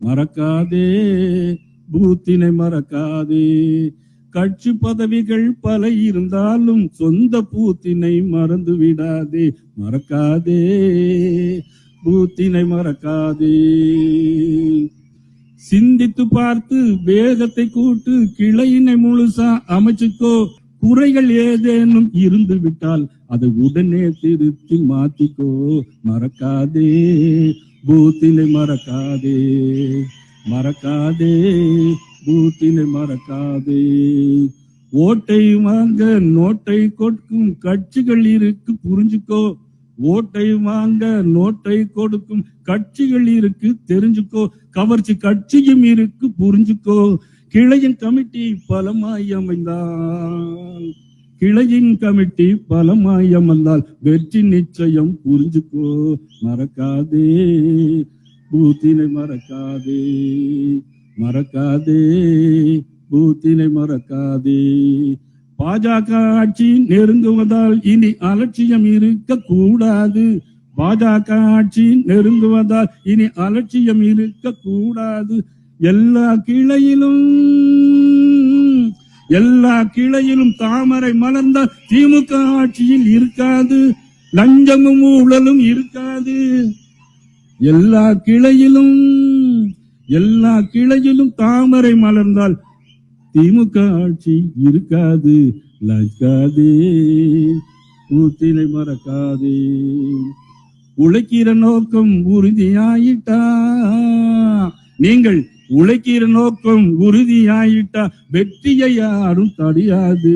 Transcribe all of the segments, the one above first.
மறக்காதே, பூத்தினை மறக்காதே. கட்சி பதவிகள் பல இருந்தாலும் சொந்த பூத்தினை மறந்து விடாதே. மறக்காதே, பூத்தினை மறக்காதே. சிந்தித்து பார்த்து வேகத்தை கூட்டு, கிளையினை முழுசா அமைச்சுக்கோ. குறைகள் ஏதேனும் இருந்து விட்டால் அதை உடனே திருத்தி மாத்திக்கோ. மறக்காதே, பூத்தினை மறக்காதே. மறக்காதே, பூத்தினை மறக்காதே. ஓட்டை வாங்க நோட்டை கொடுக்கும் கட்சிகள் இருக்கு புரிஞ்சுக்கோ. ஓட்டை வாங்க நோட்டை கொடுக்கும் கட்சிகள் இருக்கு தெரிஞ்சுக்கோ. கவர்ச்சி கட்சியும் இருக்கு புரிஞ்சுக்கோ. கிளையின் கமிட்டி பலமாய் அமைந்தால், கிளையின் கமிட்டி பலமாய் அமைந்தால் வெற்றி நிச்சயம் புரிஞ்சுக்கோ. மறக்காதே, பூத்தினை மறக்காதே. மறக்காதே, பூத்தினை மறக்காதே. பாஜக ஆட்சி நெருங்குவதால் இனி அலட்சியம் இருக்க கூடாது. பாஜக ஆட்சி நெருங்குவதால் இனி அலட்சியம் இருக்க கூடாது. எல்லா கிளையிலும் தாமரை மலர்ந்தால் திமுக ஆட்சியில் இருக்காது. லஞ்சமும் ஊழலும் இருக்காது. எல்லா கிளையிலும் தாமரை மலர்ந்தால் திமுக ஆட்சி இருக்காது. லஞ்சாதே, பூத்தினை மறக்காதே. உழைக்கிற நோக்கம் உறுதியாயிட்டா, நீங்கள் உழைக்கிற நோக்கம் உறுதியாயிட்டா வெற்றியை யாரும் தடையாது.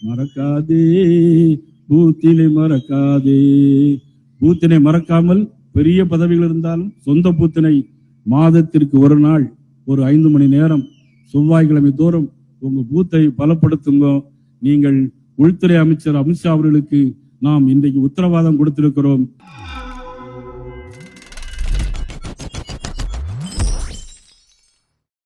மறக்காதே, பூத்தினை மறக்காதே. பூத்தினை மறக்காமல் பெரிய பதவிகள் இருந்தாலும் சொந்த பூத்தினை மாதத்திற்கு ஒரு நாள் ஒரு 5 மணி நேரம் செவ்வாய்க்கிழமை தோறும் உங்க பூத்தை பலப்படுத்துங்க. நீங்கள் உள்துறை அமைச்சர் அமித்ஷா அவர்களுக்கு நாம் இன்றைக்கு உத்தரவாதம் கொடுத்திருக்கிறோம்.